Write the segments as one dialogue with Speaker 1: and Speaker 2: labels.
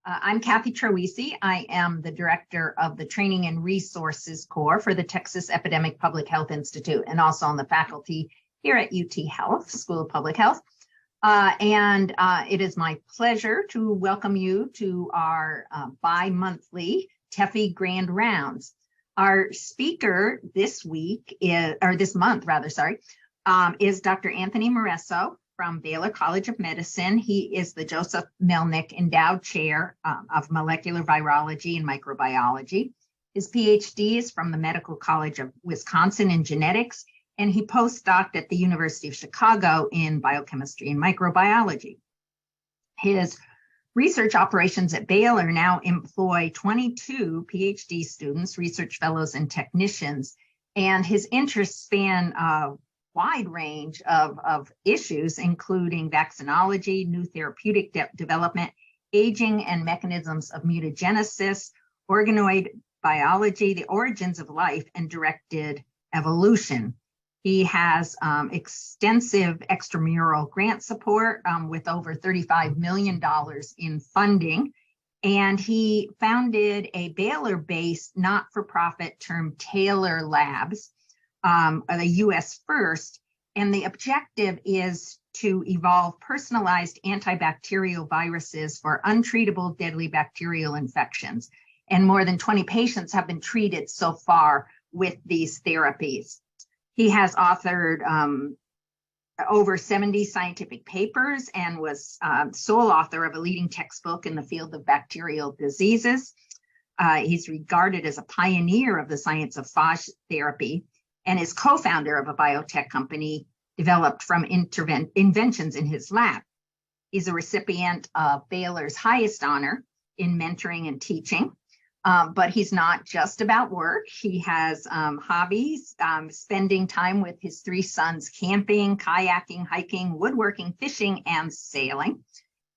Speaker 1: I'm Kathy Troisi. I am the director of the Training and Resources Core for the Texas Epidemic Public Health Institute, and also on the faculty here at UT Health, School of Public Health. It is my pleasure to welcome you to our bi-monthly TEPHI Grand Rounds. Our speaker this week this month, is Dr. Anthony Maresso from Baylor College of Medicine. He is the Joseph Melnick Endowed Chair of Molecular Virology and Microbiology. His PhD is from the Medical College of Wisconsin in genetics, and he postdoced at the University of Chicago in biochemistry and microbiology. His research operations at Baylor now employ 22 PhD students, research fellows, and technicians, and his interests span wide range of issues, including vaccinology, new therapeutic development, aging and mechanisms of mutagenesis, organoid biology, the origins of life, and directed evolution. He has extensive extramural grant support with over $35 million in funding, and he founded a Baylor-based not-for-profit termed Taylor Labs, the US first, and the objective is to evolve personalized antibacterial viruses for untreatable deadly bacterial infections. And more than 20 patients have been treated so far with these therapies. He has authored over 70 scientific papers and was sole author of a leading textbook in the field of bacterial diseases. He's regarded as a pioneer of the science of phage therapy, and is co-founder of a biotech company developed from inventions in his lab. He's a recipient of Baylor's highest honor in mentoring and teaching, but he's not just about work. He has hobbies, spending time with his 3 sons, camping, kayaking, hiking, woodworking, fishing, and sailing.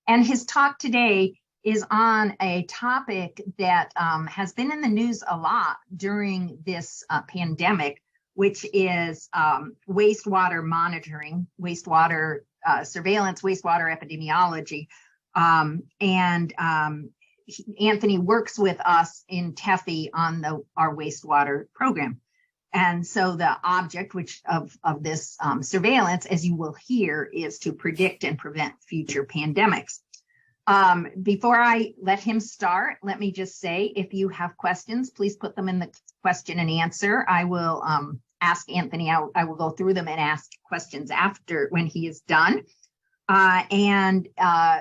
Speaker 1: And his talk today is on a topic that has been in the news a lot during this pandemic, which is wastewater monitoring, wastewater surveillance, wastewater epidemiology. Anthony works with us in TEPHI on our wastewater program. And so the object of this surveillance, as you will hear, is to predict and prevent future pandemics. Before I let him start, let me just say, if you have questions, please put them in the question and answer. I will ask Anthony, I will go through them and ask questions after when he is done.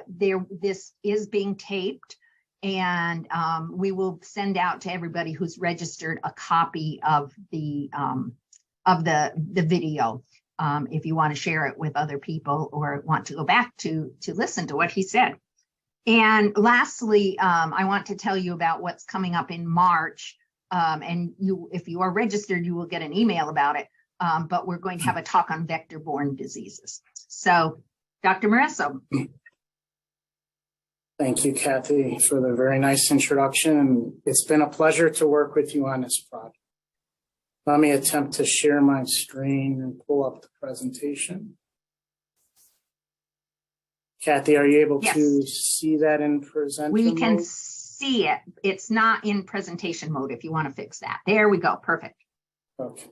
Speaker 1: This is being taped, and we will send out to everybody who's registered a copy of the video if you want to share it with other people or want to go back to listen to what he said. And lastly, I want to tell you about what's coming up in March. And if you are registered, you will get an email about it. But we're going to have a talk on vector-borne diseases. So, Dr. Maresso.
Speaker 2: Thank you, Kathy, for the very nice introduction. It's been a pleasure to work with you on this project. Let me attempt to share my screen and pull up the presentation. Kathy, are you able to see that in presenter
Speaker 1: mode? We can
Speaker 2: mode?
Speaker 1: See it. It's not in presentation mode if you want to fix that. There we go. Perfect.
Speaker 2: Okay.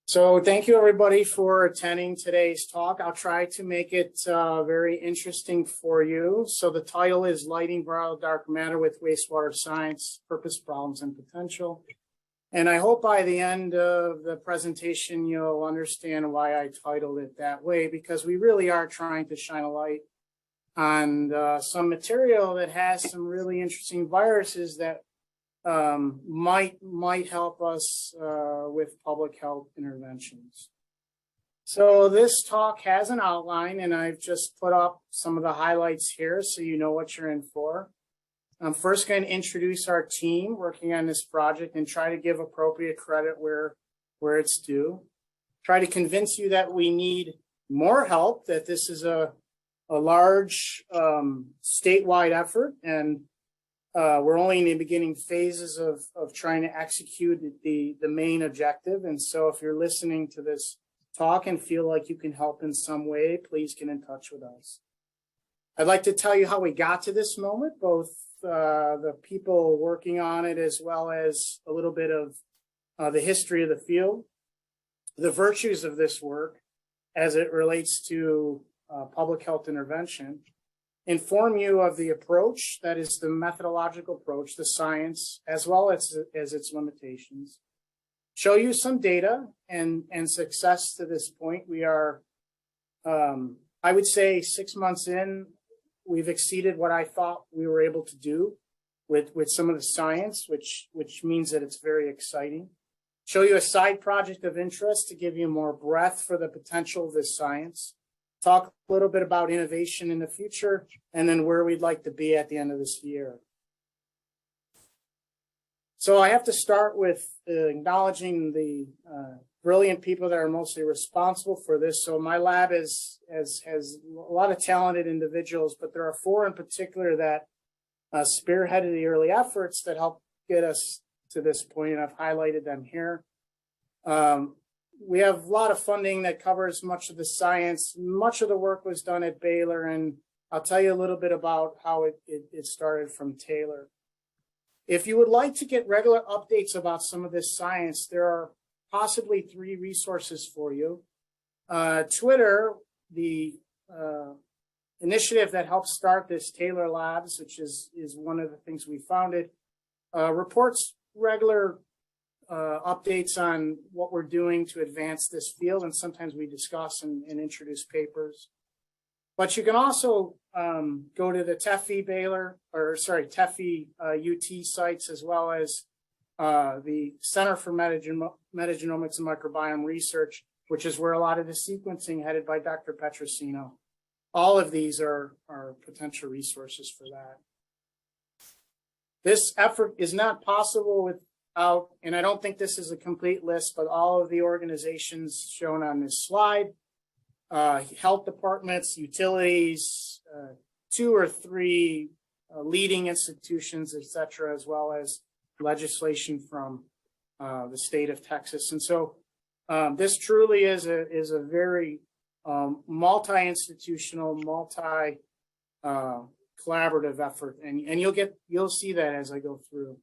Speaker 2: So thank you, everybody, for attending today's talk. I'll try to make it very interesting for you. So the title is Lighting Viral Dark Matter with Wastewater Science, Purpose, Problems, and Potential. And I hope by the end of the presentation, you'll understand why I titled it that way, because we really are trying to shine a light on some material that has some really interesting viruses that might help us with public health interventions. So this talk has an outline, and I've just put up some of the highlights here so you know what you're in for. I'm first going to introduce our team working on this project and try to give appropriate credit where it's due. Try to convince you that we need more help, that this is a large statewide effort, and we're only in the beginning phases of trying to execute the main objective. And so if you're listening to this talk and feel like you can help in some way, please get in touch with us. I'd like to tell you how we got to this moment, both the people working on it as well as a little bit of the history of the field, the virtues of this work as it relates to public health intervention, inform you of the approach, that is the methodological approach, the science, as well as its limitations, show you some data and success to this point. We are, I would say 6 months in, we've exceeded what I thought we were able to do with some of the science, which means that it's very exciting. Show you a side project of interest to give you more breadth for the potential of this science. Talk a little bit about innovation in the future, and then where we'd like to be at the end of this year. So I have to start with acknowledging the brilliant people that are mostly responsible for this. So my lab has a lot of talented individuals, but there are 4 in particular that spearheaded the early efforts that helped get us to this point, and I've highlighted them here. We have a lot of funding that covers much of the science. Much of the work was done at Baylor, and I'll tell you a little bit about how it started from Taylor. If you would like to get regular updates about some of this science, there are possibly 3 resources for you. Twitter, the initiative that helped start this, Taylor Labs, which is one of the things we founded, reports regular updates on what we're doing to advance this field, and sometimes we discuss and introduce papers. But you can also go to the TEPHI TEPHI UT sites, as well as the Center for Metagenomics and Microbiome Research, which is where a lot of the sequencing headed by Dr. Petrosino. All of these are potential resources for that. This effort is not possible without, and I don't think this is a complete list, but all of the organizations shown on this slide, health departments, utilities, 2 or 3 leading institutions, et cetera, as well as legislation from the state of Texas. And so this truly is a very multi-institutional, collaborative effort, and you'll see that as I go through.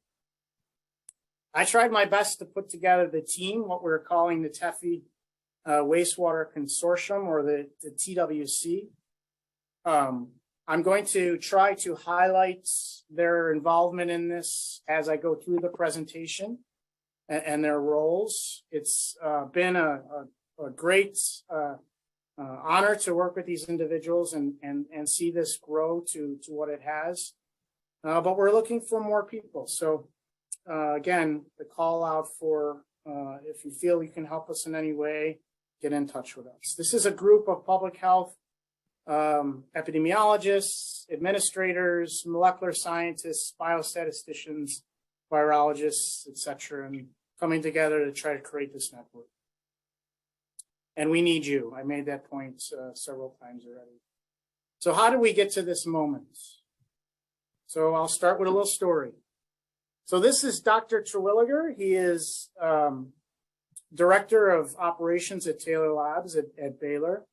Speaker 2: I tried my best to put together the team, what we're calling the TEPHI Wastewater Consortium, or the TWC. I'm going to try to highlight their involvement in this as I go through the presentation and their roles. It's been a great honor to work with these individuals and see this grow to what it has. But we're looking for more people. So again, the call out for if you feel you can help us in any way, get in touch with us. This is a group of public health epidemiologists, administrators, molecular scientists, biostatisticians, virologists, etc., and coming together to try to create this network. And we need you. I made that point several times already. So how did we get to this moment? So I'll start with a little story. So this is Dr. Terwilliger. He is Director of Operations at Taylor Labs at Baylor.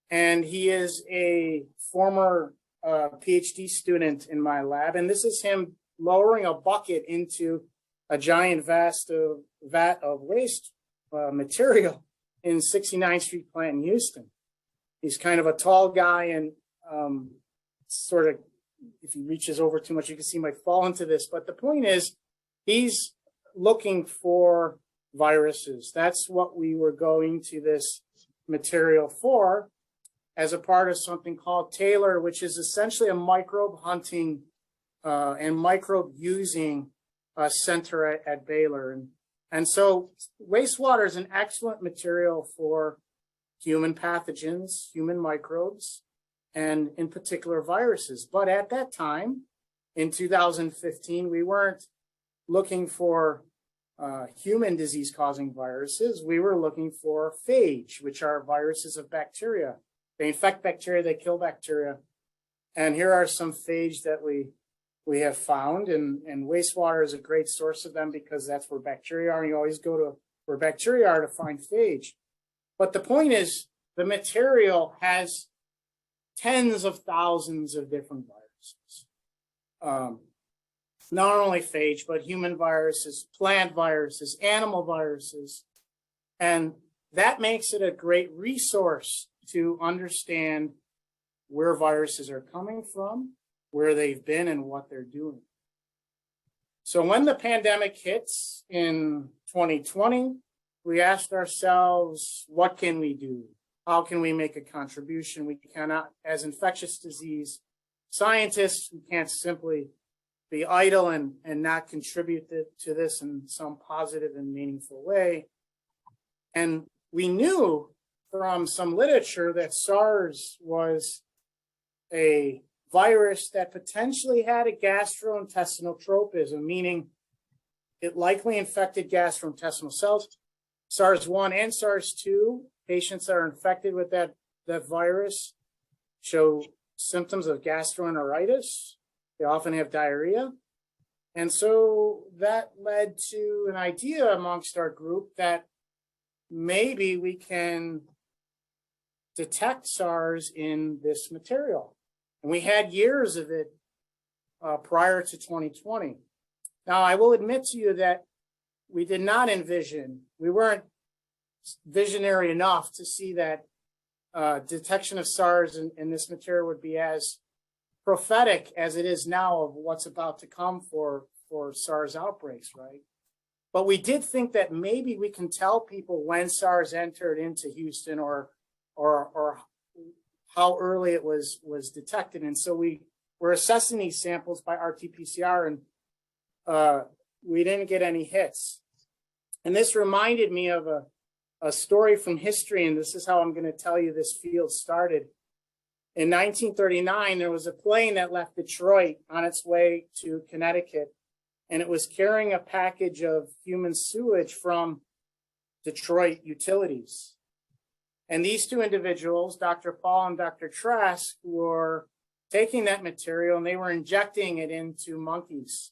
Speaker 2: And he is a former PhD student in my lab. And this is him lowering a bucket into a giant vat of waste material in 69th Street plant in Houston. He's kind of a tall guy, and sort of, if he reaches over too much, you can see he might fall into this. But the point is, he's looking for viruses. That's what we were going to this material for, as a part of something called Taylor, which is essentially a microbe hunting and microbe using center at Baylor. And so wastewater is an excellent material for human pathogens, human microbes, and in particular viruses. But at that time, in 2015, we weren't looking for human disease-causing viruses. We were looking for phage, which are viruses of bacteria. They infect bacteria, they kill bacteria. And here are some phage that we have found, and wastewater is a great source of them because that's where bacteria are. And you always go to where bacteria are to find phage. But the point is, the material has tens of thousands of different viruses. Not only phage, but human viruses, plant viruses, animal viruses. And that makes it a great resource to understand where viruses are coming from, where they've been, and what they're doing. So when the pandemic hits in 2020, we asked ourselves, what can we do? How can we make a contribution? We cannot, as infectious disease scientists, we can't simply be idle and not contribute to this in some positive and meaningful way. And we knew from some literature that SARS was a virus that potentially had a gastrointestinal tropism, meaning it likely infected gastrointestinal cells. SARS-1 and SARS-2, patients that are infected with that virus show symptoms of gastroenteritis. They often have diarrhea. And so that led to an idea amongst our group that maybe we can detect SARS in this material. And we had years of it prior to 2020. Now, I will admit to you that we did not envision, we weren't visionary enough to see that detection of SARS in this material would be as prophetic as it is now of what's about to come for SARS outbreaks, right? But we did think that maybe we can tell people when SARS entered into Houston or how early it was detected. And so we were assessing these samples by RT-PCR, and we didn't get any hits. And this reminded me of a story from history, and this is how I'm going to tell you this field started. In 1939, there was a plane that left Detroit on its way to Connecticut, and it was carrying a package of human sewage from Detroit utilities. And these two individuals, Dr. Paul and Dr. Trask, were taking that material and they were injecting it into monkeys.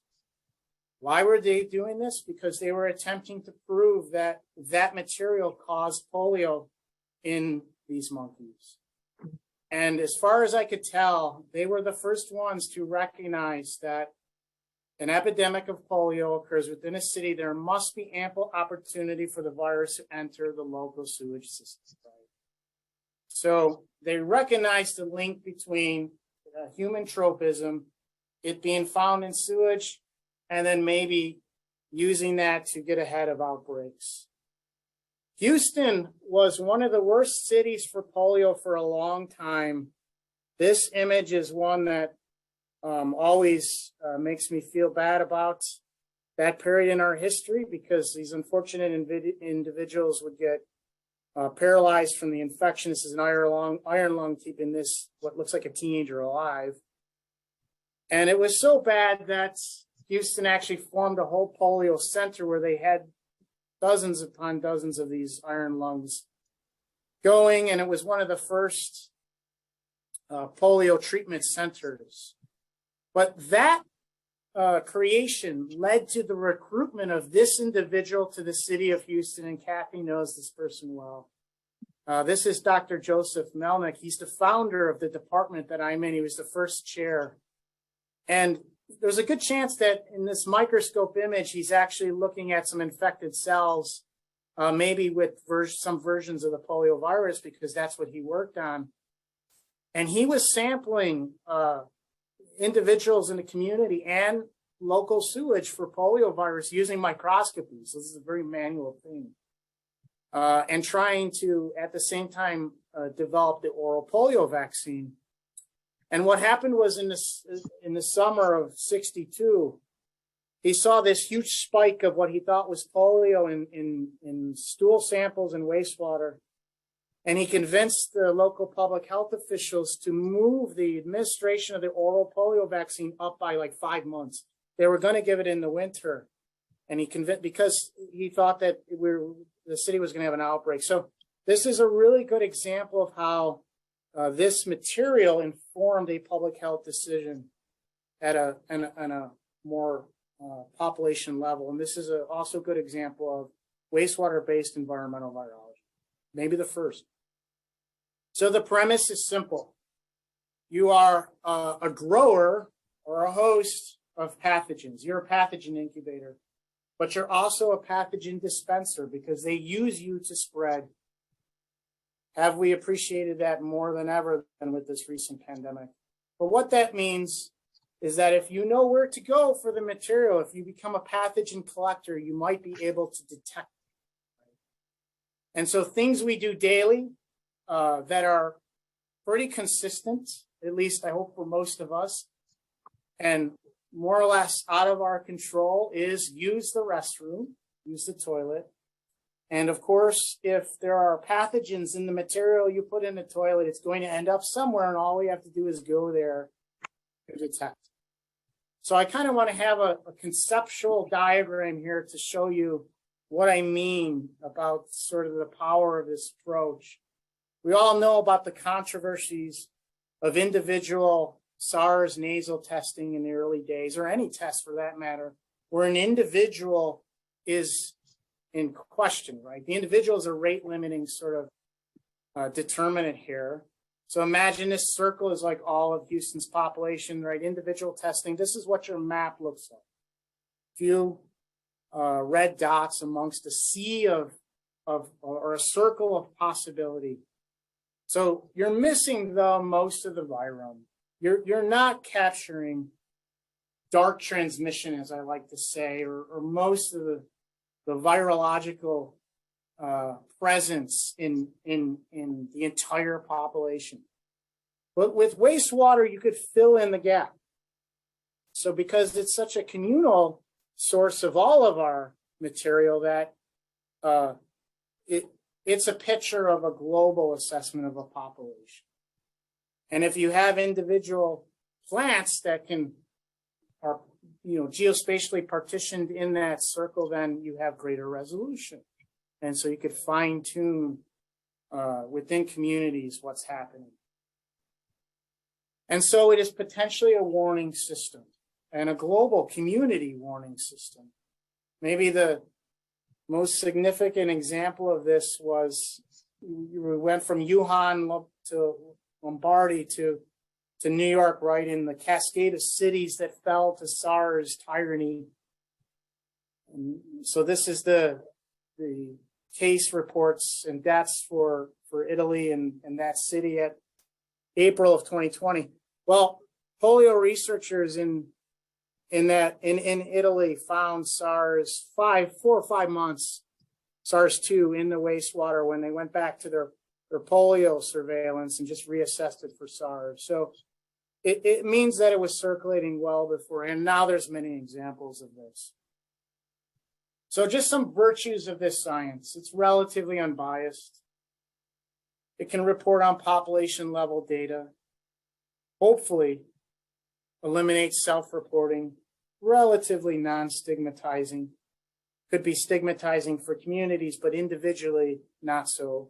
Speaker 2: Why were they doing this? Because they were attempting to prove that that material caused polio in these monkeys. And as far as I could tell, they were the first ones to recognize that an epidemic of polio occurs within a city. There must be ample opportunity for the virus to enter the local sewage system. So they recognized the link between human tropism, it being found in sewage, and then maybe using that to get ahead of outbreaks. Houston was one of the worst cities for polio for a long time. This image is one that always makes me feel bad about that period in our history, because these unfortunate individuals would get paralyzed from the infection. This is an iron lung keeping this, what looks like a teenager, alive. And it was so bad that Houston actually formed a whole polio center where they had dozens upon dozens of these iron lungs going. And it was one of the first polio treatment centers. But that creation led to the recruitment of this individual to the city of Houston, and Kathy knows this person well. This is Dr. Joseph Melnick. He's the founder of the department that I'm in. He was the first chair. And there's a good chance that in this microscope image, he's actually looking at some infected cells, maybe with some versions of the polio virus, because that's what he worked on. And he was sampling individuals in the community and local sewage for polio virus using microscopy. So this is a very manual thing. And trying to, at the same time, develop the oral polio vaccine. And what happened was in the summer of '62, he saw this huge spike of what he thought was polio in stool samples and wastewater. And he convinced the local public health officials to move the administration of the oral polio vaccine up by like 5 months. They were going to give it in the winter. And he convinced, because he thought that the city was going to have an outbreak. So this is a really good example of how this material informed a public health decision at a more population level. And this is also a good example of wastewater-based environmental virology, maybe the first. So the premise is simple. you are a grower or a host of pathogens. You're a pathogen incubator, but you're also a pathogen dispenser because they use you to spread. Have we appreciated that more than ever than with this recent pandemic? But what that means is that if you know where to go for the material, if you become a pathogen collector, you might be able to detect it. And so things we do daily that are pretty consistent, at least I hope for most of us, and more or less out of our control is use the restroom, use the toilet. And of course, if there are pathogens in the material you put in the toilet, it's going to end up somewhere, and all we have to do is go there to detect. So I kind of want to have a conceptual diagram here to show you what I mean about sort of the power of this approach. We all know about the controversies of individual SARS nasal testing in the early days, or any test for that matter, where an individual is in question, right? The individual is a rate limiting sort of determinant here. So imagine this circle is like all of Houston's population, right? Individual testing. This is what your map looks like. Few red dots amongst a sea or a circle of possibility. So you're missing most of the virome. You're not capturing dark transmission, as I like to say, or most of the virological presence in the entire population. But with wastewater, you could fill in the gap. So because it's such a communal source of all of our material that it's a picture of a global assessment of a population. And if you have individual plants that are geospatially partitioned in that circle, then you have greater resolution. And so you could fine tune within communities what's happening. And so it is potentially a warning system and a global community warning system. Maybe the most significant example of this was we went from Wuhan to Lombardy to New York, right, in the cascade of cities that fell to SARS tyranny. And so this is the case reports and deaths for Italy and that city at April of 2020. Well, polio researchers in Italy found SARS 4 or 5 months, SARS-2 in the wastewater when they went back to their polio surveillance and just reassessed it for SARS. So it means that it was circulating well before, and now there's many examples of this. So just some virtues of this science. It's relatively unbiased. It can report on population level data, hopefully eliminate self-reporting, relatively non-stigmatizing. Could be stigmatizing for communities, but individually not so.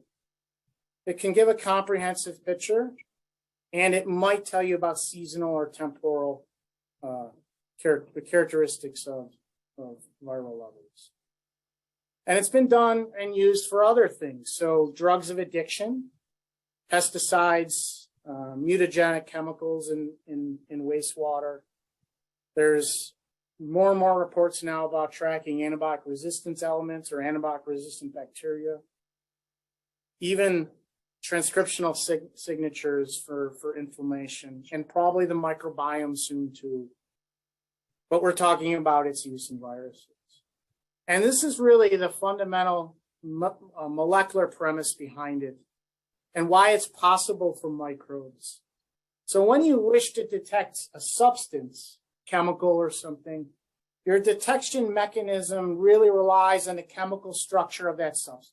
Speaker 2: It can give a comprehensive picture, and it might tell you about seasonal or temporal the characteristics of viral levels. And it's been done and used for other things. So drugs of addiction, pesticides, mutagenic chemicals in wastewater. There's more and more reports now about tracking antibiotic resistance elements or antibiotic resistant bacteria. Even transcriptional signatures for inflammation, and probably the microbiome soon too. But we're talking about its use in viruses. And this is really the fundamental molecular premise behind it and why it's possible for microbes. So when you wish to detect a substance, chemical or something, your detection mechanism really relies on the chemical structure of that substance.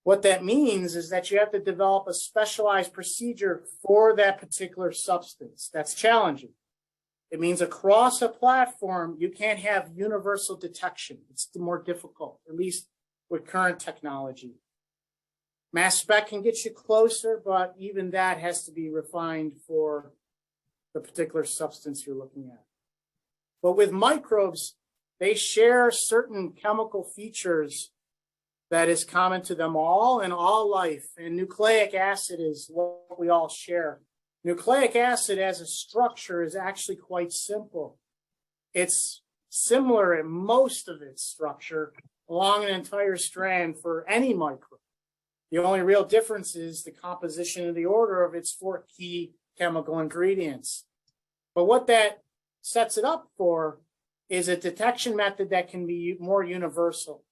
Speaker 2: What that means is that you have to develop a specialized procedure for that particular substance. That's challenging. It means across a platform, you can't have universal detection. It's more difficult, at least with current technology. Mass spec can get you closer, but even that has to be refined for the particular substance you're looking at. But with microbes, they share certain chemical features that is common to them all and all life. And nucleic acid is what we all share. Nucleic acid as a structure is actually quite simple. It's similar in most of its structure along an entire strand for any microbe. The only real difference is the composition and the order of its 4 key chemical ingredients. But what that sets it up for is a detection method that can be more universal.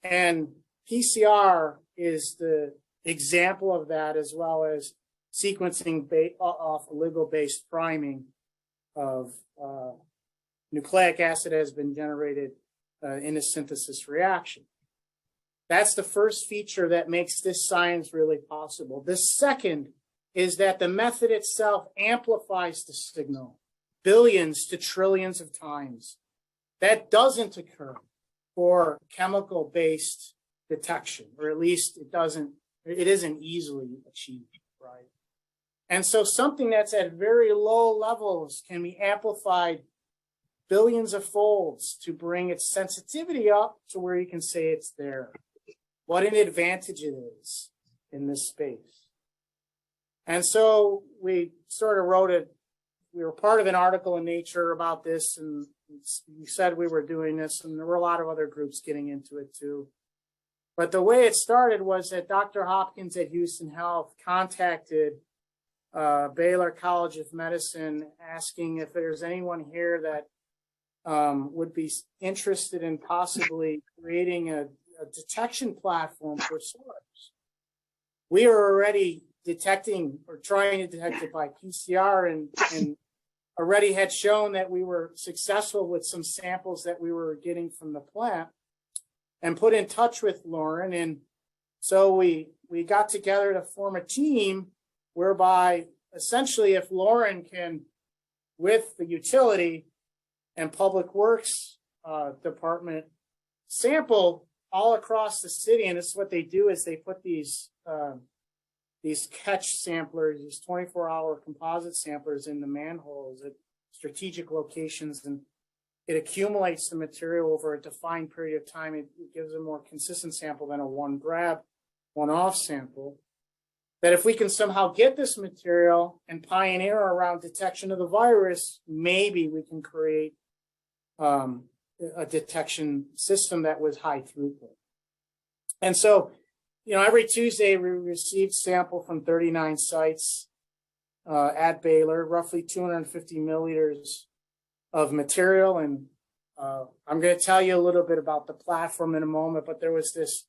Speaker 2: And PCR is the example of that, as well as sequencing off oligo-based priming of nucleic acid has been generated in a synthesis reaction. That's the first feature that makes this science really possible. The second is that the method itself amplifies the signal billions to trillions of times. That doesn't occur for chemical-based detection, or at least it isn't easily achieved, right? And so something that's at very low levels can be amplified billions of folds to bring its sensitivity up to where you can say it's there. What an advantage it is in this space. And so we sort of wrote it. We were part of an article in Nature about this, and we said we were doing this, and there were a lot of other groups getting into it too. But the way it started was that Dr. Hopkins at Houston Health contacted Baylor College of Medicine, asking if there's anyone here that would be interested in possibly creating a detection platform for SARS. We are already detecting or trying to detect it by PCR, and already had shown that we were successful with some samples that we were getting from the plant, and put in touch with Lauren. And so we got together to form a team whereby essentially if Lauren can, with the utility and public works department, sample all across the city. And this is what they do, is they put these catch samplers, these 24-hour composite samplers in the manholes at strategic locations, and it accumulates the material over a defined period of time. It gives a more consistent sample than a one grab, one off sample. That if we can somehow get this material and pioneer around detection of the virus, maybe we can create a detection system that was high throughput. And so, every Tuesday we received sample from 39 sites at Baylor, roughly 250 milliliters of material. And I'm going to tell you a little bit about the platform in a moment, but there was this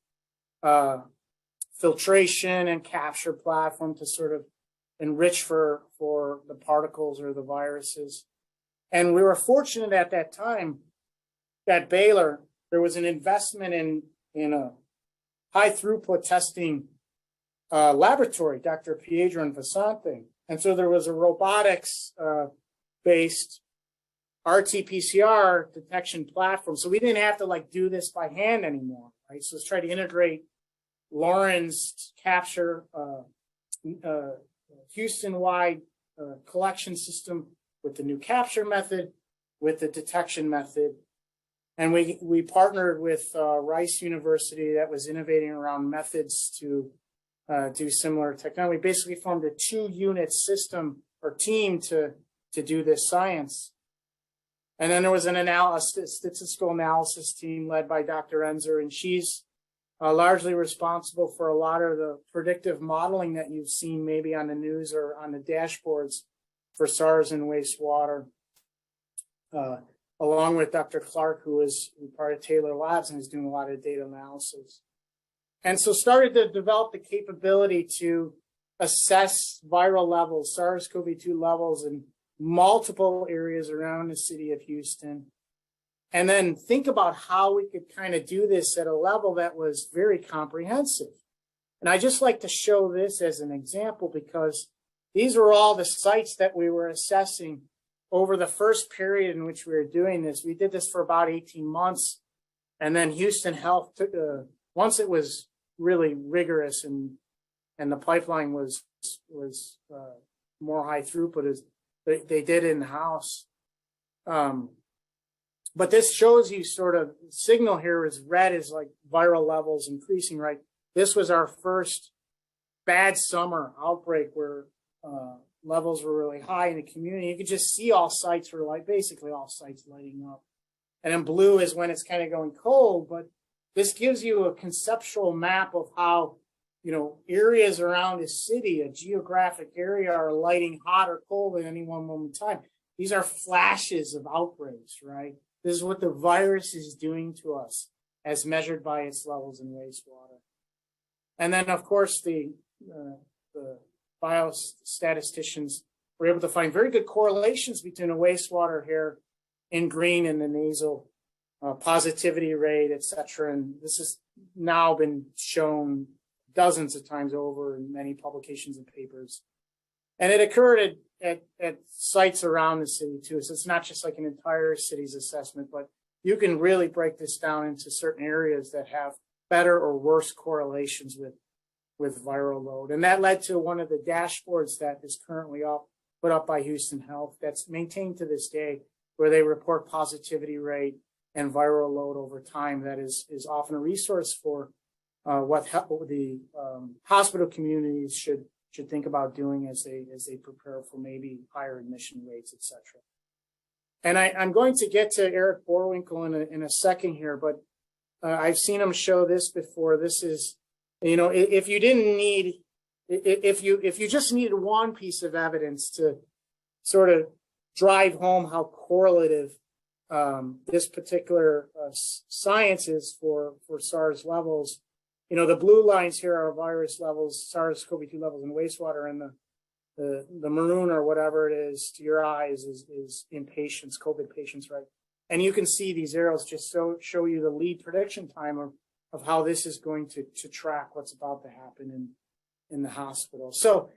Speaker 2: filtration and capture platform to sort of enrich for the particles or the viruses. And we were fortunate at that time at Baylor, there was an investment in a high throughput testing laboratory, Dr. Piedro and Vasante. And so there was a robotics based RT-PCR detection platform. So we didn't have to do this by hand anymore, right? So let's try to integrate Lauren's capture Houston-wide collection system with the new capture method, with the detection method. And we partnered with Rice University that was innovating around methods to do similar technology. We basically formed a 2-unit system or team to do this science. And then there was a statistical analysis team led by Dr. Enzer, and she's largely responsible for a lot of the predictive modeling that you've seen maybe on the news or on the dashboards for SARS and wastewater, along with Dr. Clark, who is part of Taylor Labs and is doing a lot of data analysis. And so started to develop the capability to assess viral levels, SARS-CoV-2 levels in multiple areas around the city of Houston. And then think about how we could kind of do this at a level that was very comprehensive. And I just like to show this as an example because these were all the sites that we were assessing over the first period in which we were doing this. We did this for about 18 months. And then Houston Health took, once it was really rigorous and the pipeline was more high throughput, as they did in-house. But this shows you sort of signal here is red is like viral levels increasing, right? This was our first bad summer outbreak where levels were really high in the community. You could just see all sites were basically all sites lighting up. And then blue is when it's kind of going cold, but this gives you a conceptual map of how, areas around a city, a geographic area, are lighting hot or cold at any one moment in time. These are flashes of outbreaks, right? This is what the virus is doing to us as measured by its levels in wastewater. And then, of course, the biostatisticians were able to find very good correlations between the wastewater here in green and the nasal positivity rate, et cetera. And this has now been shown dozens of times over in many publications and papers. And it occurred at sites around the city too. So it's not just like an entire city's assessment, but you can really break this down into certain areas that have better or worse correlations with viral load. And that led to one of the dashboards that is currently put up by Houston Health that's maintained to this day, where they report positivity rate and viral load over time. That is often a resource for what the hospital communities should think about doing as they prepare for maybe higher admission rates, et cetera. And I'm going to get to Eric Borwinkle in a second here, but I've seen him show this before. This is, if you just needed one piece of evidence to sort of drive home how correlative this particular science is for SARS levels, the blue lines here are virus levels, SARS-CoV-2 levels in wastewater, and the maroon or whatever it is to your eyes is in patients, COVID patients, right? And you can see these arrows just show you the lead prediction time of how this is going to track what's about to happen in the hospital. So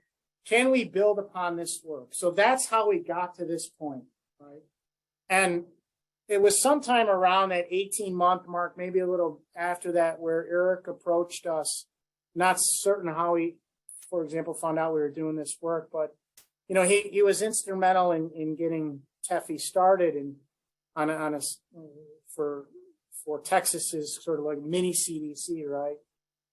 Speaker 2: can we build upon this work? So that's how we got to this point, right? And it was sometime around that 18-month mark, maybe a little after that, where Eric approached us, not certain how he, for example, found out we were doing this work, but, he was instrumental in getting TEPHI started and for Texas's sort of like mini CDC, right?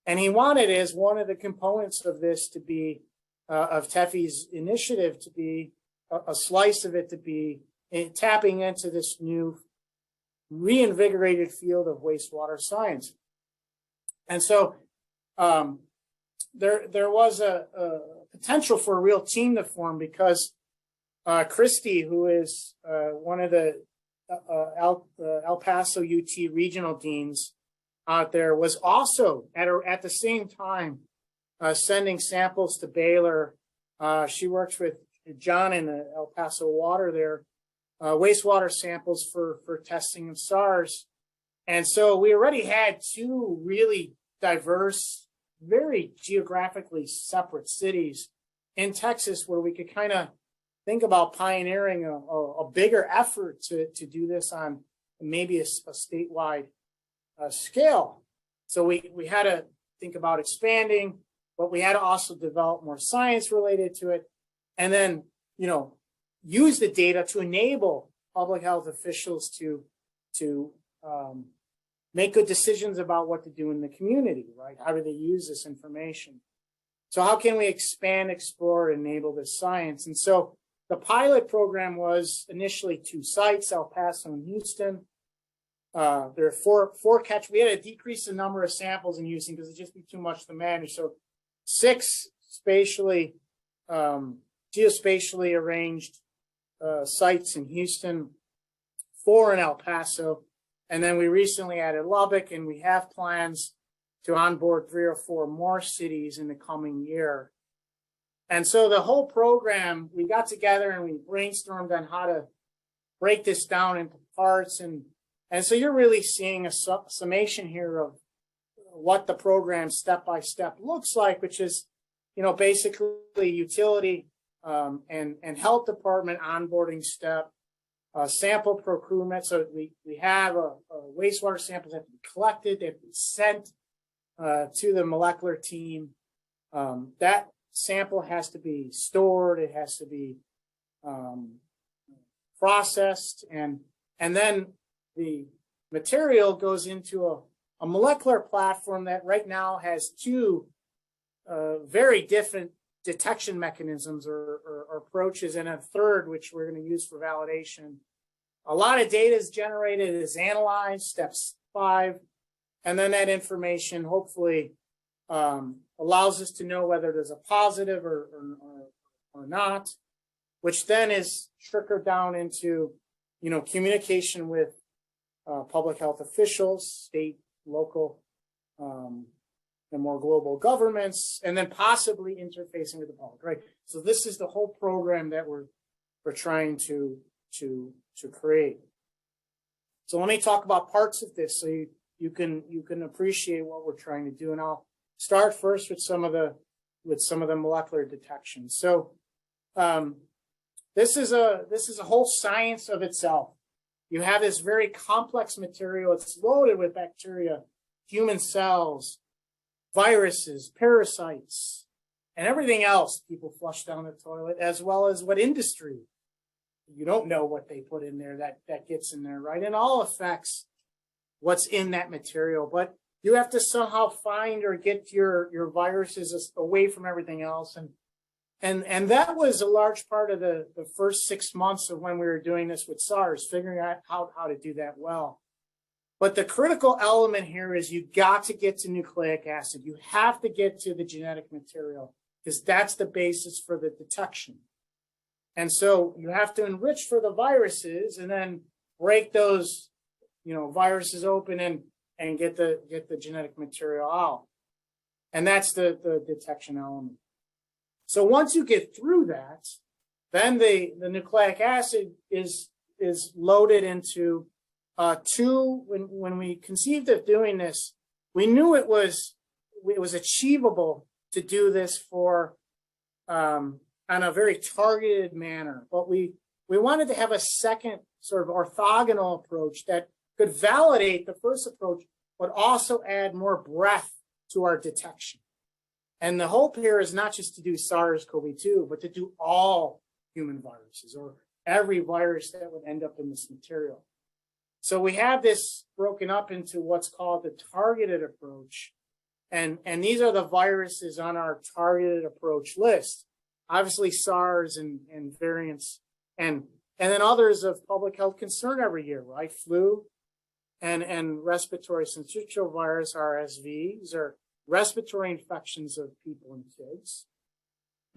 Speaker 2: And he wanted as one of the components of this to be, of TEPHI's initiative to be, a slice of it to be tapping into this new reinvigorated field of wastewater science. And so there was a potential for a real team to form, because Christy, who is one of the El Paso UT regional deans out there, was also at the same time sending samples to Baylor. She works with John in the El Paso Water there, wastewater samples for testing of SARS. And so we already had two really diverse, very geographically separate cities in Texas where we could kind of think about pioneering a bigger effort to do this on maybe a statewide scale. So we had to think about expanding, but we had to also develop more science related to it. And then, use the data to enable public health officials to make good decisions about what to do in the community, right? How do they use this information? So how can we expand, explore, and enable this science? And so the pilot program was initially 2 sites, El Paso and Houston. There are four catch. We had to decrease the number of samples in Houston because it'd just be too much to manage. So 6 spatially, geospatially arranged sites in Houston, 4 in El Paso, and then we recently added Lubbock, and we have plans to onboard 3 or 4 more cities in the coming year. And so the whole program, we got together and we brainstormed on how to break this down into parts, and so you're really seeing a summation here of what the program step by step looks like, which is, basically utility and health department onboarding step, sample procurement. So we have a wastewater samples that have to be collected, they have to be sent to the molecular team. That sample has to be stored, it has to be processed, and then the material goes into a molecular platform that right now has 2 very different detection mechanisms or approaches, and a third, which we're going to use for validation. A lot of data is generated, is analyzed, steps 5, and then that information hopefully allows us to know whether there's a positive or not, which then is trickled down into, communication with public health officials, state, local, and more global governments, and then possibly interfacing with the public, right? So this is the whole program that we're trying to create. So let me talk about parts of this so you can appreciate what we're trying to do, and I'll start first with some of the molecular detections. So this is a whole science of itself. You have this very complex material. It's loaded with bacteria, human cells, viruses, parasites, and everything else people flush down the toilet, as well as what industry. You don't know what they put in there that gets in there, right? And all affects what's in that material. But you have to somehow find or get your viruses away from everything else. And that was a large part of the first 6 months of when we were doing this with SARS, figuring out how to do that well. But the critical element here is you got to get to nucleic acid. You have to get to the genetic material because that's the basis for the detection. And so you have to enrich for the viruses and then break those, viruses open and get the genetic material out. And that's the detection element. So once you get through that, then the nucleic acid is loaded into when we conceived of doing this, we knew it was achievable to do this for on a very targeted manner, but we wanted to have a second sort of orthogonal approach that could validate the first approach, but also add more breadth to our detection. And the hope here is not just to do SARS-CoV-2, but to do all human viruses or every virus that would end up in this material. So we have this broken up into what's called the targeted approach. And these are the viruses on our targeted approach list. Obviously SARS and variants, and then others of public health concern every year, right? Flu and respiratory syncytial virus, RSV. These are respiratory infections of people and kids.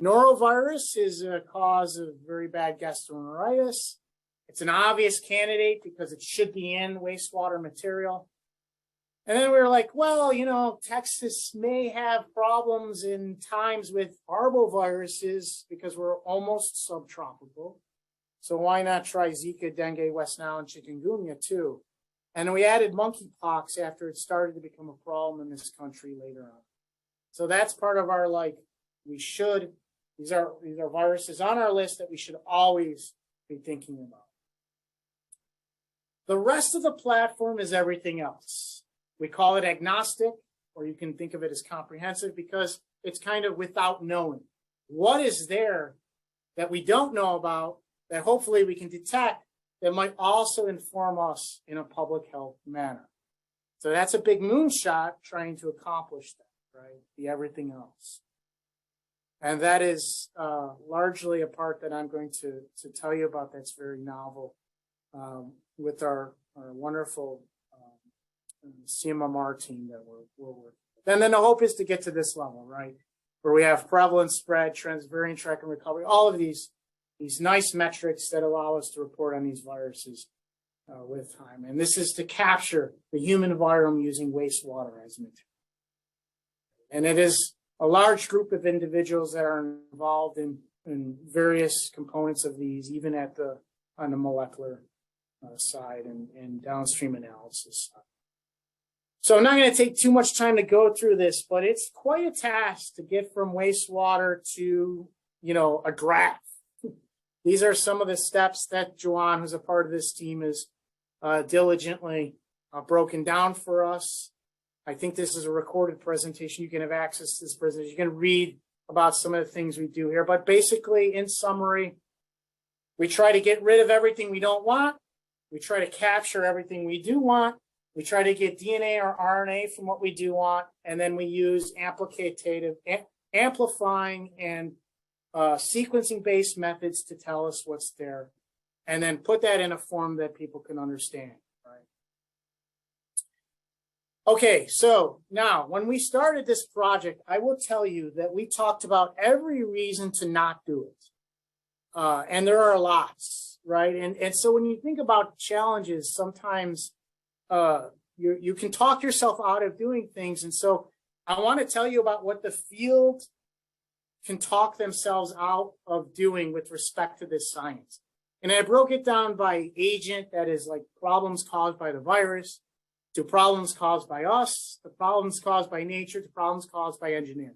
Speaker 2: Norovirus is a cause of very bad gastroenteritis. It's an obvious candidate because it should be in wastewater material. And then we were like, well, Texas may have problems in times with arboviruses because we're almost subtropical. So why not try Zika, dengue, West Nile, and chikungunya too? And we added monkeypox after it started to become a problem in this country later on. So that's part of our, these are viruses on our list that we should always be thinking about. The rest of the platform is everything else. We call it agnostic, or you can think of it as comprehensive because it's kind of without knowing. What is there that we don't know about that hopefully we can detect that might also inform us in a public health manner? So that's a big moonshot trying to accomplish that, right? The everything else. And that is largely a part that I'm going to tell you about that's very novel with our wonderful CMMR team that we're working with. And then the hope is to get to this level, right? Where we have prevalence, spread, trends, variant track, and recovery, all of these nice metrics that allow us to report on these viruses with time. And this is to capture the human virome using wastewater as material. And it is a large group of individuals that are involved in various components of these, even on the molecular side and downstream analysis side. So I'm not going to take too much time to go through this, but it's quite a task to get from wastewater to, a graph. These are some of the steps that Joanne, who's a part of this team, has diligently broken down for us. I think this is a recorded presentation. You can have access to this presentation. You can read about some of the things we do here. But basically, in summary, we try to get rid of everything we don't want. We try to capture everything we do want. We try to get DNA or RNA from what we do want. And then we use amplifying and sequencing-based methods to tell us what's there, and then put that in a form that people can understand, right? Okay, so now when we started this project, I will tell you that we talked about every reason to not do it. And there are lots, right? And so when you think about challenges, sometimes you can talk yourself out of doing things. And so I want to tell you about what the field can talk themselves out of doing with respect to this science. And I broke it down by agent, that is like problems caused by the virus, to problems caused by us, to problems caused by nature, to problems caused by engineering.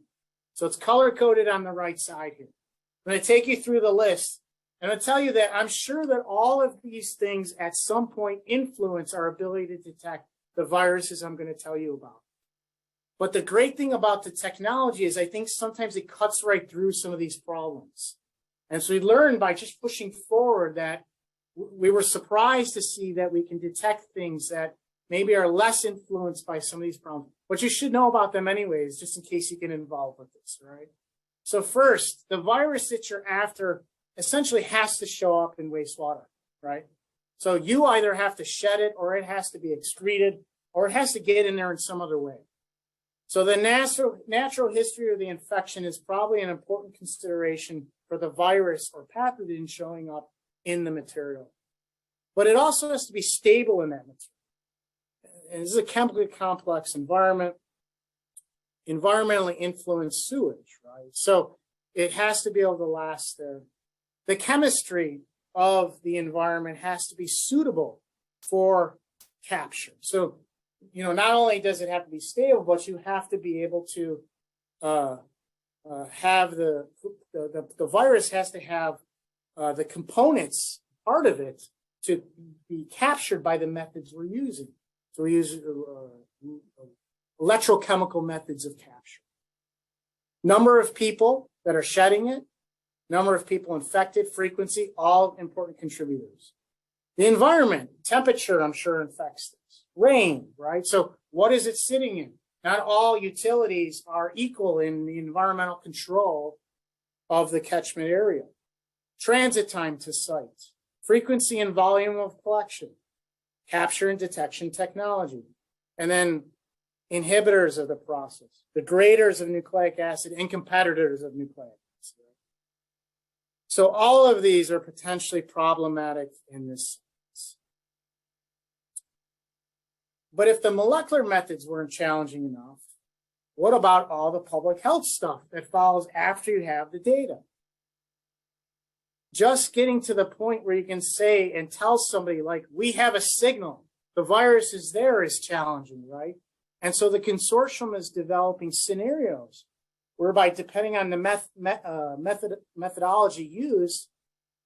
Speaker 2: So it's color-coded on the right side here. I'm going to take you through the list, and I'll tell you that I'm sure that all of these things at some point influence our ability to detect the viruses I'm going to tell you about. But the great thing about the technology is I think sometimes it cuts right through some of these problems. And so we learned by just pushing forward that we were surprised to see that we can detect things that maybe are less influenced by some of these problems. But you should know about them anyways, just in case you get involved with this, right? So first, the virus that you're after essentially has to show up in wastewater, right? So you either have to shed it, or it has to be excreted, or it has to get in there in some other way. So the natural history of the infection is probably an important consideration for the virus or pathogen showing up in the material. But it also has to be stable in that material. And this is a chemically complex environment, environmentally influenced sewage, right? So it has to be able to last there. The chemistry of the environment has to be suitable for capture. So, you know, not only does it have to be stable, but you have to be able to have the virus has to have the components, part of it, to be captured by the methods we're using. So we use electrochemical methods of capture. Number of people that are shedding it, number of people infected, frequency, all important contributors. The environment, temperature, I'm sure affects this. Rain, right? So what is it sitting in? Not all utilities are equal in the environmental control of the catchment area. Transit time to site, frequency and volume of collection, capture and detection technology, and then inhibitors of the process, degraders of nucleic acid, and competitors of nucleic acid. So all of these are potentially problematic in this sense. But if the molecular methods weren't challenging enough, what about all the public health stuff that follows after you have the data? Just getting to the point where you can say and tell somebody, like, we have a signal, the virus is there, is challenging, right? And so the consortium is developing scenarios whereby, depending on the methodology used,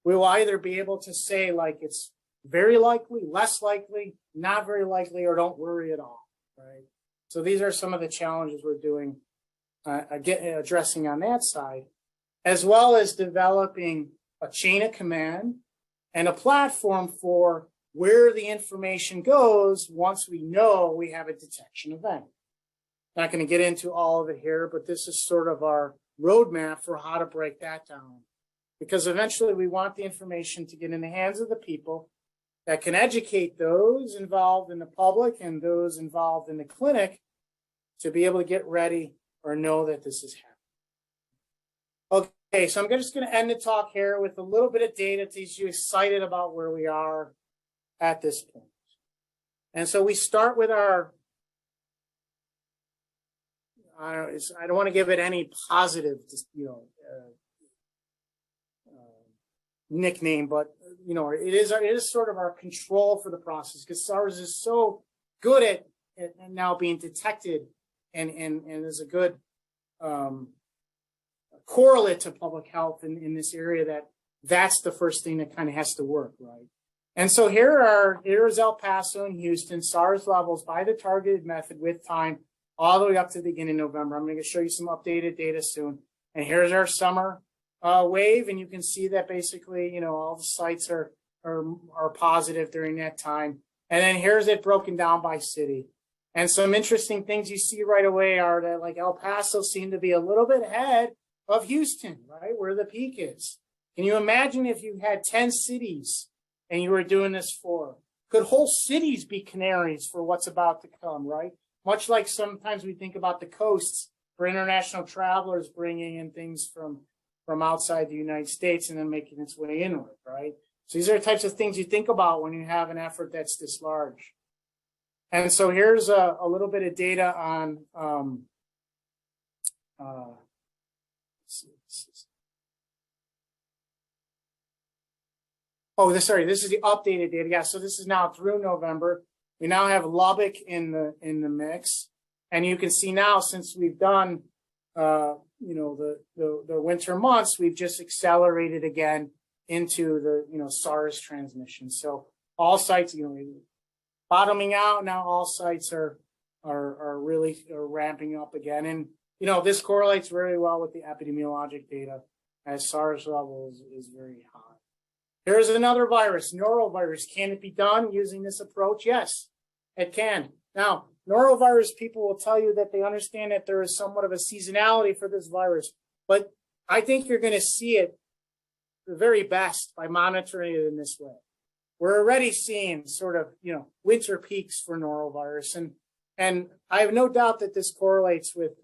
Speaker 2: we will either be able to say, like, it's very likely, less likely, not very likely, or don't worry at all, right? So these are some of the challenges we're doing, addressing on that side, as well as developing a chain of command and a platform for where the information goes once we know we have a detection event. Not going to get into all of it here, but this is sort of our roadmap for how to break that down. Because eventually we want the information to get in the hands of the people that can educate those involved in the public and those involved in the clinic to be able to get ready or know that this is happening. Okay, so I'm just going to end the talk here with a little bit of data to get you excited about where we are at this point. And so we start with our, I don't want to give it any positive, nickname, but it is sort of our control for the process, because SARS is so good at now being detected and is a good correlate to public health in this area that's the first thing that kind of has to work, right? And so here's El Paso and Houston, SARS levels by the targeted method with time all the way up to the beginning of November. I'm going to show you some updated data soon. And here's our summer wave, and you can see that basically, all the sites are positive during that time. And then here's it broken down by city. And some interesting things you see right away are that like El Paso seemed to be a little bit ahead of Houston, right, where the peak is. Can you imagine if you had 10 cities and you were doing this for? Could whole cities be canaries for what's about to come, right? Much like sometimes we think about the coasts for international travelers bringing in things from outside the United States and then making its way inward, right? So these are the types of things you think about when you have an effort that's this large. And so here's a little bit of data on, let's see, this is the updated data. Yeah, so this is now through November. We now have Lubbock in the mix, and you can see now since we've done, the winter months, we've just accelerated again into the SARS transmission. So all sites, bottoming out now. All sites are really ramping up again, and this correlates very well with the epidemiologic data as SARS levels is very high. Here's another virus, norovirus. Can it be done using this approach? Yes, it can. Now, norovirus people will tell you that they understand that there is somewhat of a seasonality for this virus, but I think you're going to see it the very best by monitoring it in this way. We're already seeing sort of, winter peaks for norovirus. And I have no doubt that this correlates with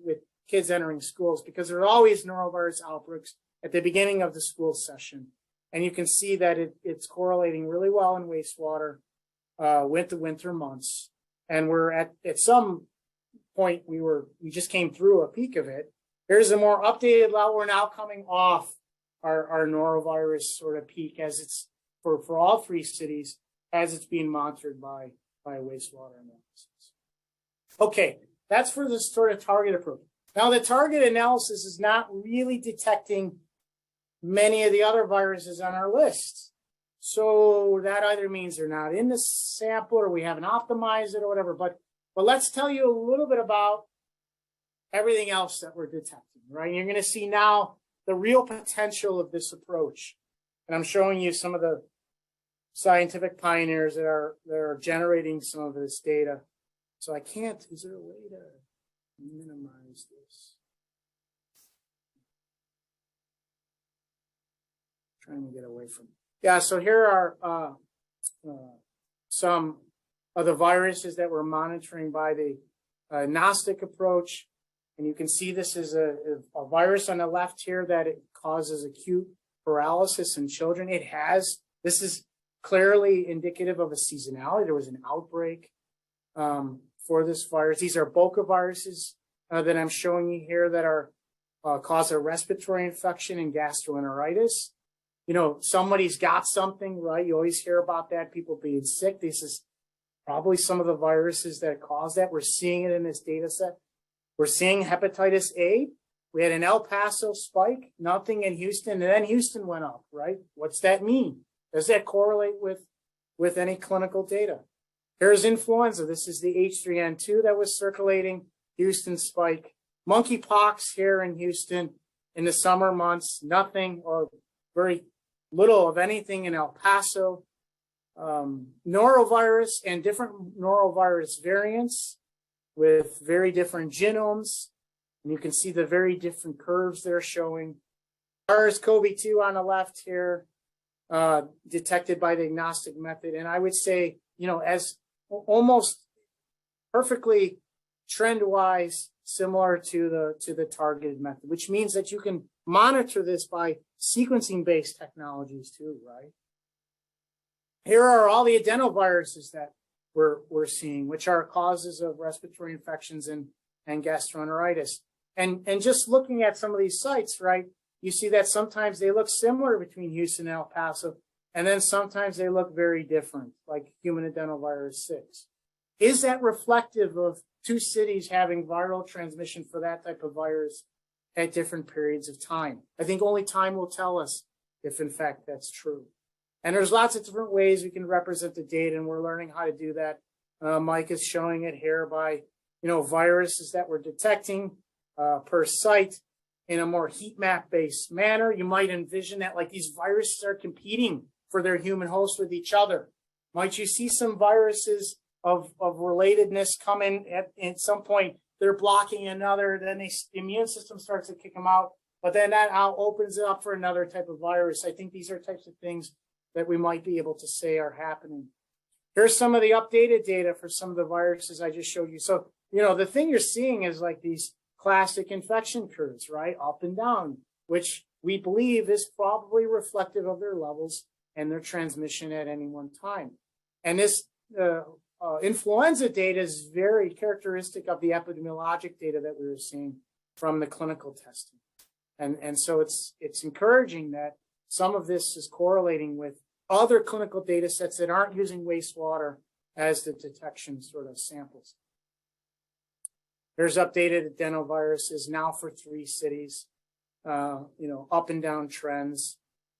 Speaker 2: kids entering schools because there are always norovirus outbreaks at the beginning of the school session. And you can see that it's correlating really well in wastewater with the winter months. And we're at some point, we just came through a peak of it. Here's a more updated level. We're now coming off our norovirus sort of peak as it's for all three cities as it's being monitored by wastewater analysis. Okay, that's for the sort of target approach. Now the target analysis is not really detecting many of the other viruses on our list. So that either means they're not in the sample or we haven't optimized it or whatever. But let's tell you a little bit about everything else that we're detecting, right? And you're going to see now the real potential of this approach. And I'm showing you some of the scientific pioneers that are generating some of this data. So is there a way to minimize this? Trying to get away from it. Yeah, so here are some of the viruses that we're monitoring by the agnostic approach. And you can see this is a virus on the left here that it causes acute paralysis in children. This is clearly indicative of a seasonality. There was an outbreak for this virus. These are bocaviruses that I'm showing you here that are cause a respiratory infection and gastroenteritis. Somebody's got something, right? You always hear about that, people being sick. This is probably some of the viruses that cause that. We're seeing it in this data set. We're seeing hepatitis A. We had an El Paso spike, nothing in Houston, and then Houston went up, right? What's that mean? Does that correlate with any clinical data? Here's influenza. This is the H3N2 that was circulating, Houston spike. Monkeypox here in Houston in the summer months, nothing or very little of anything in El Paso. Norovirus and different norovirus variants with very different genomes. And you can see the very different curves they're showing. SARS-CoV-2 on the left here, detected by the agnostic method. And I would say, as almost perfectly trend-wise similar to the targeted method, which means that you can monitor this by sequencing-based technologies too, right? Here are all the adenoviruses that we're seeing, which are causes of respiratory infections and gastroenteritis. And just looking at some of these sites, right, you see that sometimes they look similar between Houston and El Paso, and then sometimes they look very different, like human adenovirus 6. Is that reflective of two cities having viral transmission for that type of virus at different periods of time? I think only time will tell us if, in fact, that's true. And there's lots of different ways we can represent the data, and we're learning how to do that. Mike is showing it here by, viruses that we're detecting per site in a more heat map-based manner. You might envision that like these viruses are competing for their human host with each other. Might you see some viruses relatedness come in at some point. They're blocking another, then the immune system starts to kick them out, but then that opens it up for another type of virus. I think these are types of things that we might be able to say are happening. Here's some of the updated data for some of the viruses I just showed you. So, the thing you're seeing is like these classic infection curves, right? Up and down, which we believe is probably reflective of their levels and their transmission at any one time. And this influenza data is very characteristic of the epidemiologic data that we were seeing from the clinical testing. And so it's encouraging that some of this is correlating with other clinical data sets that aren't using wastewater as the detection sort of samples. There's updated adenoviruses now for 3 cities, up and down trends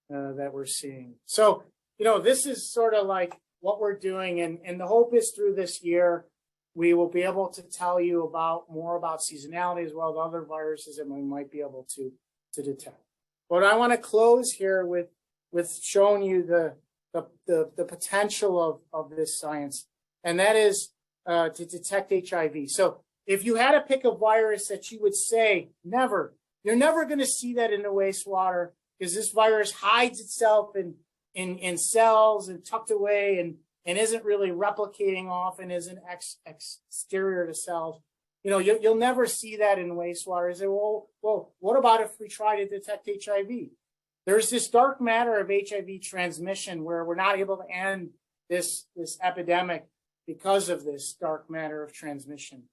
Speaker 2: that we're seeing. So, this is sort of like what we're doing. And the hope is through this year, we will be able to tell you more about seasonality as well as other viruses that we might be able to detect. But I want to close here with showing you the potential of this science, and that is to detect HIV. So if you had to pick a virus that you would say, you're never going to see that in the wastewater because this virus hides itself in cells and tucked away and isn't really replicating off and isn't exterior to cells. You'll never see that in wastewater. You say, well, what about if we try to detect HIV? There's this dark matter of HIV transmission where we're not able to end this epidemic because of this dark matter of transmission.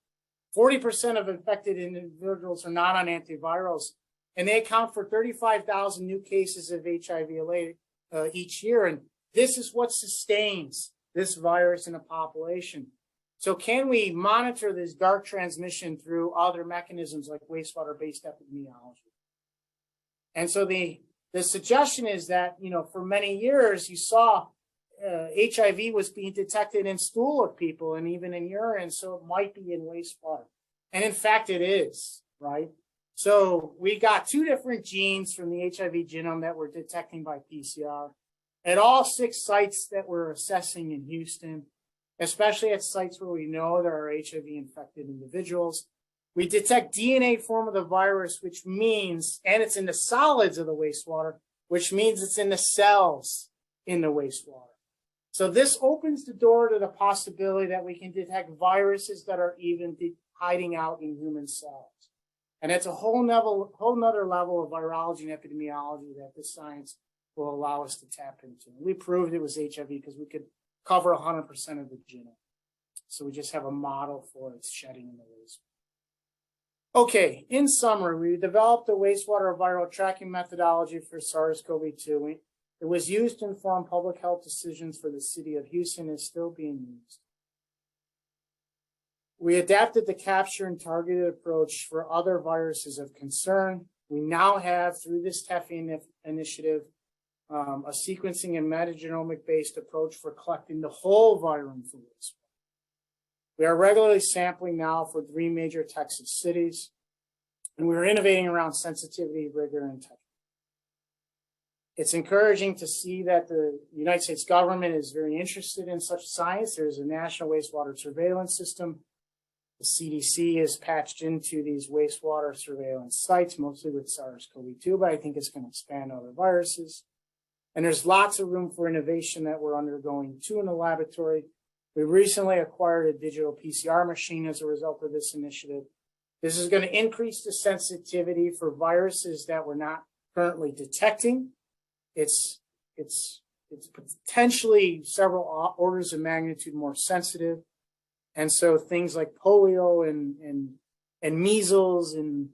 Speaker 2: 40% of infected individuals are not on antivirals, and they account for 35,000 new cases of HIV each year. And this is what sustains this virus in a population. So can we monitor this dark transmission through other mechanisms like wastewater-based epidemiology? And so the suggestion is that, for many years you saw HIV was being detected in stool of people and even in urine, so it might be in wastewater. And in fact, it is, right? So we got 2 different genes from the HIV genome that we're detecting by PCR at all 6 sites that we're assessing in Houston, especially at sites where we know there are HIV-infected individuals. We detect DNA form of the virus, which means, and it's in the solids of the wastewater, which means it's in the cells in the wastewater. So this opens the door to the possibility that we can detect viruses that are even hiding out in human cells. And it's a whole nother level of virology and epidemiology that this science will allow us to tap into. And we proved it was HIV because we could cover 100% of the genome. So we just have a model for its shedding in the wastewater. Okay, in summary, we developed a wastewater viral tracking methodology for SARS-CoV-2. It was used to inform public health decisions for the city of Houston and is still being used. We adapted the capture and targeted approach for other viruses of concern. We now have, through this TEPHI initiative, a sequencing and metagenomic-based approach for collecting the whole virome for wastewater. We are regularly sampling now for 3 major Texas cities, and we're innovating around sensitivity, rigor, and integrity. It's encouraging to see that the United States government is very interested in such science. There's a national wastewater surveillance system. The CDC is patched into these wastewater surveillance sites, mostly with SARS-CoV-2, but I think it's going to expand other viruses. And there's lots of room for innovation that we're undergoing too in the laboratory. We recently acquired a digital PCR machine as a result of this initiative. This is going to increase the sensitivity for viruses that we're not currently detecting. It's potentially several orders of magnitude more sensitive. And so things like polio and measles and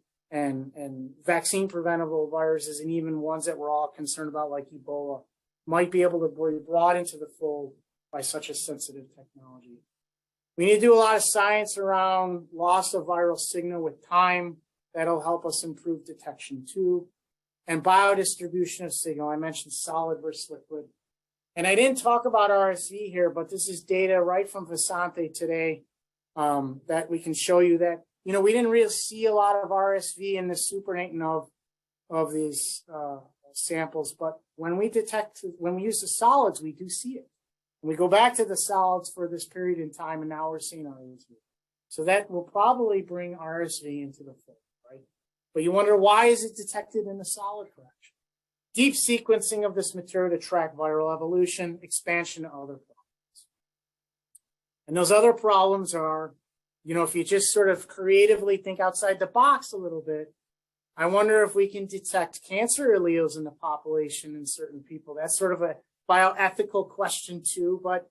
Speaker 2: vaccine preventable viruses, and even ones that we're all concerned about like Ebola, might be able to be brought into the fold by such a sensitive technology. We need to do a lot of science around loss of viral signal with time. That'll help us improve detection too. And biodistribution of signal. I mentioned solid versus liquid. And I didn't talk about RSV here, but this is data right from Visante today that we can show you that, we didn't really see a lot of RSV in the supernatant of these samples, but when we use the solids, we do see it. And we go back to the solids for this period in time, and now we're seeing RSV. So that will probably bring RSV into the fold, right? But you wonder, why is it detected in the solid collection? Deep sequencing of this material to track viral evolution, expansion, and other problems. And those other problems are, if you just sort of creatively think outside the box a little bit, I wonder if we can detect cancer alleles in the population in certain people. That's sort of a bioethical question too, but,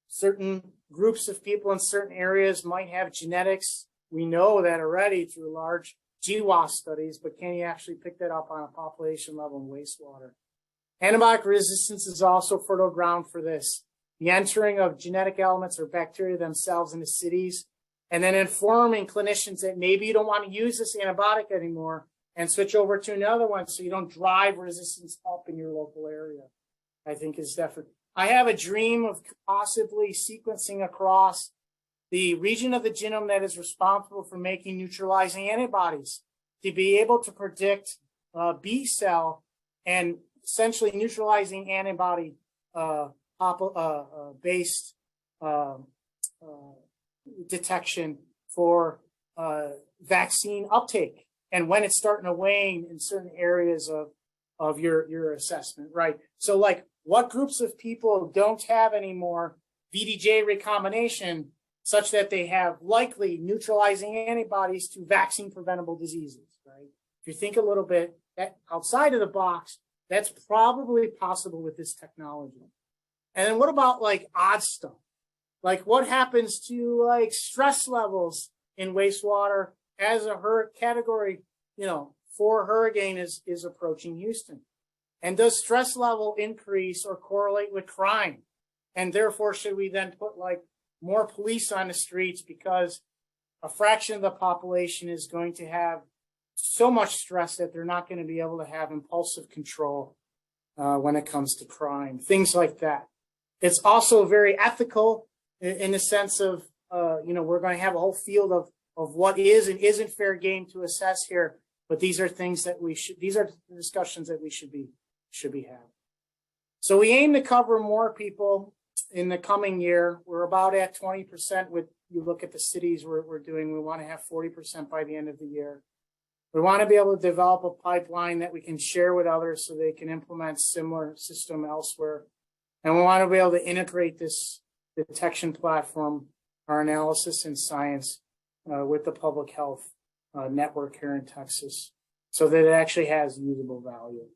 Speaker 2: certain groups of people in certain areas might have genetics. We know that already through large GWAS studies, but can you actually pick that up on a population level in wastewater? Antibiotic resistance is also fertile ground for this. The entering of genetic elements or bacteria themselves into cities, and then informing clinicians that maybe you don't want to use this antibiotic anymore and switch over to another one so you don't drive resistance up in your local area, I think is definitely. I have a dream of possibly sequencing across the region of the genome that is responsible for making neutralizing antibodies to be able to predict B cell and essentially neutralizing antibody based detection for vaccine uptake and when it's starting to wane in certain areas of your assessment, right? So like what groups of people don't have any more VDJ recombination such that they have likely neutralizing antibodies to vaccine preventable diseases, right? If you think a little bit outside of the box, that's probably possible with this technology. And then what about like odd stuff? Like what happens to like stress levels in wastewater as a category, 4 hurricane is approaching Houston? And does stress level increase or correlate with crime? And therefore, should we then put like more police on the streets because a fraction of the population is going to have so much stress that they're not going to be able to have impulsive control when it comes to crime, things like that. It's also very ethical in the sense of, we're going to have a whole field of what is and isn't fair game to assess here. But these are things that these are discussions that we should be having. So we aim to cover more people in the coming year. We're about at 20% with, you look at the cities we're doing, we want to have 40% by the end of the year. We want to be able to develop a pipeline that we can share with others so they can implement similar system elsewhere. And we want to be able to integrate this detection platform, our analysis and science with the public health network here in Texas so that it actually has usable value.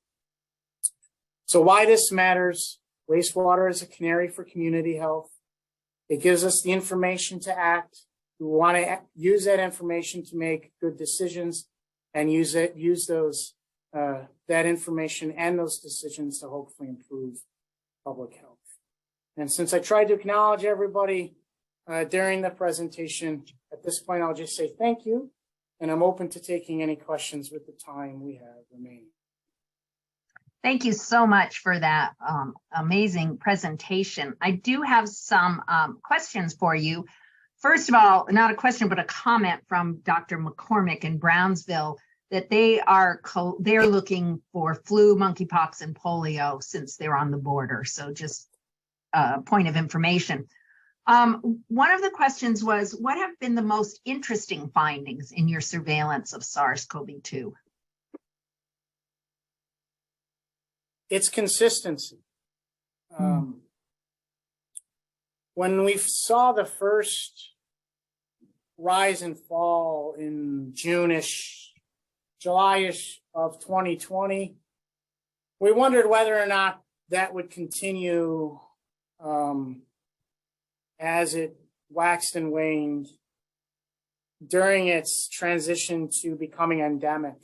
Speaker 2: So why this matters: wastewater is a canary for community health. It gives us the information to act. We want to use that information to make good decisions and use that information and those decisions to hopefully improve public health. And since I tried to acknowledge everybody during the presentation, at this point, I'll just say thank you. And I'm open to taking any questions with the time we have remaining.
Speaker 1: Thank you so much for that amazing presentation. I do have some questions for you. First of all, not a question, but a comment from Dr. McCormick in Brownsville that they're looking for flu, monkeypox, and polio since they're on the border. So just a point of information. One of the questions was, what have been the most interesting findings in your surveillance of SARS-CoV-2?
Speaker 2: It's consistency. When we saw the first rise and fall in June-ish, July-ish of 2020, we wondered whether or not that would continue as it waxed and waned during its transition to becoming endemic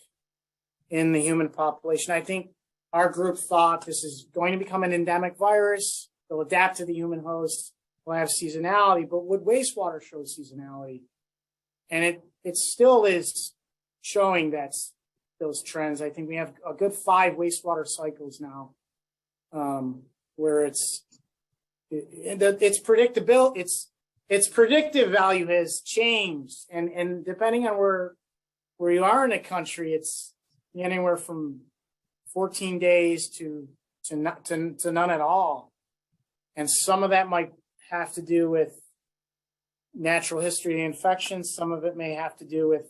Speaker 2: in the human population. I think our group thought this is going to become an endemic virus. They'll adapt to the human host. We'll have seasonality, but would wastewater show seasonality? And it still is showing those trends. I think we have a good 5 wastewater cycles now, where its predictable, its predictive value has changed, and depending on where you are in the country, it's anywhere from 14 days to none at all. And some of that might have to do with natural history of the infection. Some of it may have to do with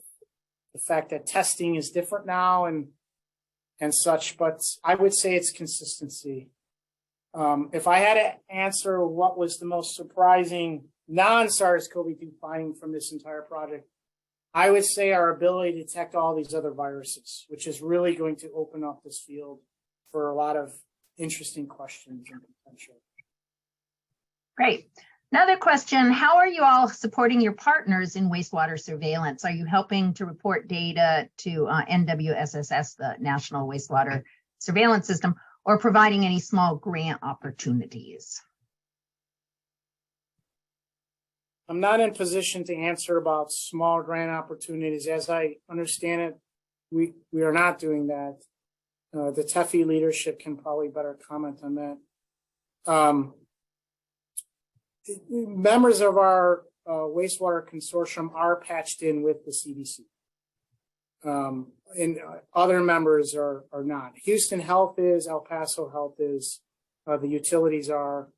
Speaker 2: the fact that testing is different now and such, but I would say it's consistency. If I had to answer what was the most surprising non-SARS-CoV-2 finding from this entire project, I would say our ability to detect all these other viruses, which is really going to open up this field for a lot of interesting questions and potential.
Speaker 1: Great. Another question, how are you all supporting your partners in wastewater surveillance? Are you helping to report data to NWSSS, the National Wastewater Surveillance System, or providing any small grant opportunities?
Speaker 2: I'm not in position to answer about small grant opportunities. As I understand it, we are not doing that. The TEPHI leadership can probably better comment on that. Members of our wastewater consortium are patched in with the CDC. And other members are not. Houston Health is, El Paso Health is, the utilities are.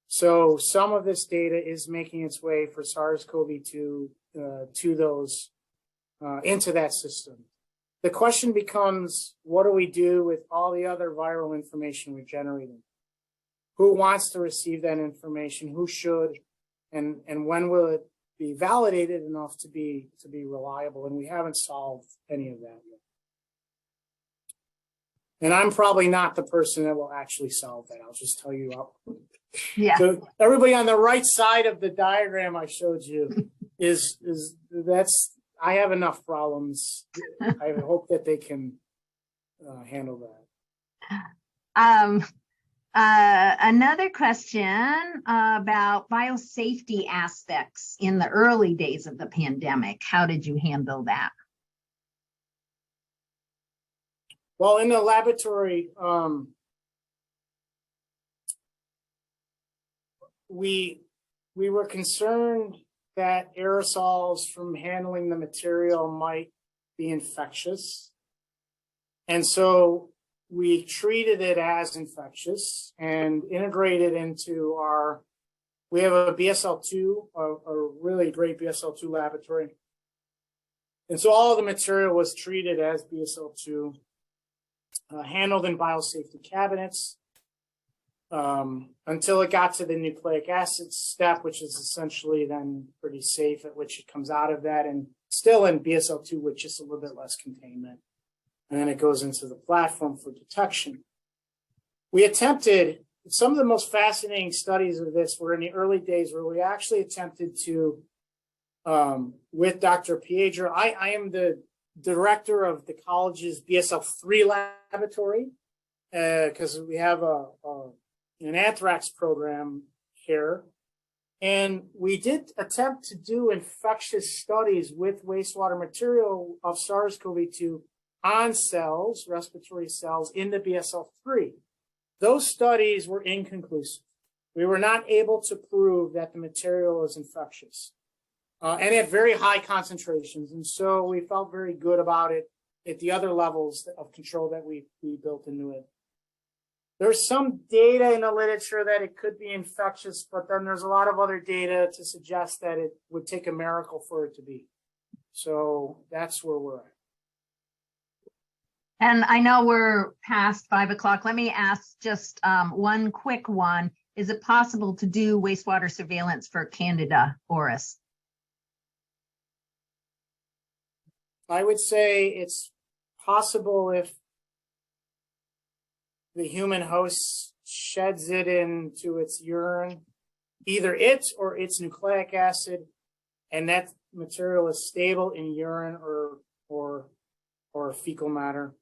Speaker 2: So some of this data is making its way for SARS-CoV-2 to those, into that system. The question becomes, what do we do with all the other viral information we're generating? Who wants to receive that information? Who should? And when will it be validated enough to be reliable? And we haven't solved any of that yet. And I'm probably not the person that will actually solve that. I'll just tell you up.
Speaker 1: Yeah.
Speaker 2: So everybody on the right side of the diagram I showed you is that's, I have enough problems. I hope that they can handle that.
Speaker 1: Another question about biosafety aspects in the early days of the pandemic. How did you handle that?
Speaker 2: Well, in the laboratory, we were concerned that aerosols from handling the material might be infectious. And so we treated it as infectious and integrated into we have a BSL-2, a really great BSL-2 laboratory. And so all the material was treated as BSL-2, handled in biosafety cabinets, until it got to the nucleic acid step, which is essentially then pretty safe, at which it comes out of that and still in BSL-2 with just a little bit less containment. And then it goes into the platform for detection. We attempted, some of the most fascinating studies of this were in the early days where we actually attempted to, with Dr. Piedra, I am the director of the college's BSL-3 laboratory, because we have an anthrax program here. And we did attempt to do infectious studies with wastewater material of SARS-CoV-2 on cells, respiratory cells in the BSL-3. Those studies were inconclusive. We were not able to prove that the material is infectious and at very high concentrations. And so we felt very good about it at the other levels of control that we built into it. There's some data in the literature that it could be infectious, but then there's a lot of other data to suggest that it would take a miracle for it to be. So that's where we're at.
Speaker 1: And I know we're past 5 o'clock. Let me ask just one quick one. Is it possible to do wastewater surveillance for Candida auris?
Speaker 2: I would say it's possible if the human host sheds it into its urine, either it or its nucleic acid, and that material is stable in urine or fecal matter.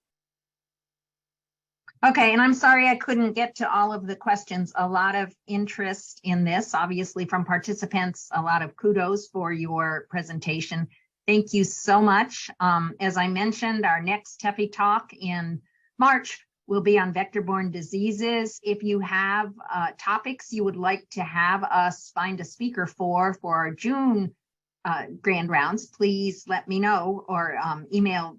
Speaker 1: Okay, and I'm sorry I couldn't get to all of the questions. A lot of interest in this, obviously from participants, a lot of kudos for your presentation. Thank you so much. As I mentioned, our next TEPHI talk in March will be on vector-borne diseases. If you have topics you would like to have us find a speaker for our June grand rounds, please let me know or email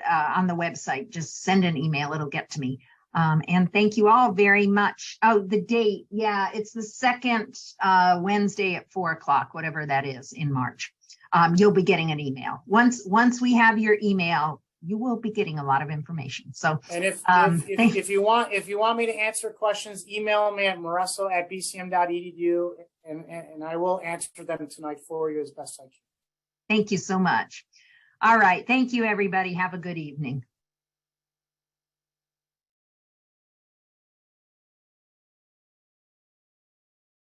Speaker 1: on the website. Just send an email, it'll get to me. And thank you all very much. Oh, the date. Yeah, it's the second Wednesday at 4 o'clock, whatever that is in March. You'll be getting an email. Once we have your email, you will be getting a lot of information. So,
Speaker 2: and if you want me to answer questions, email me at maresso@bcm.edu, and I will answer them tonight for you as best I can.
Speaker 1: Thank you so much. All right. Thank you, everybody. Have a good evening.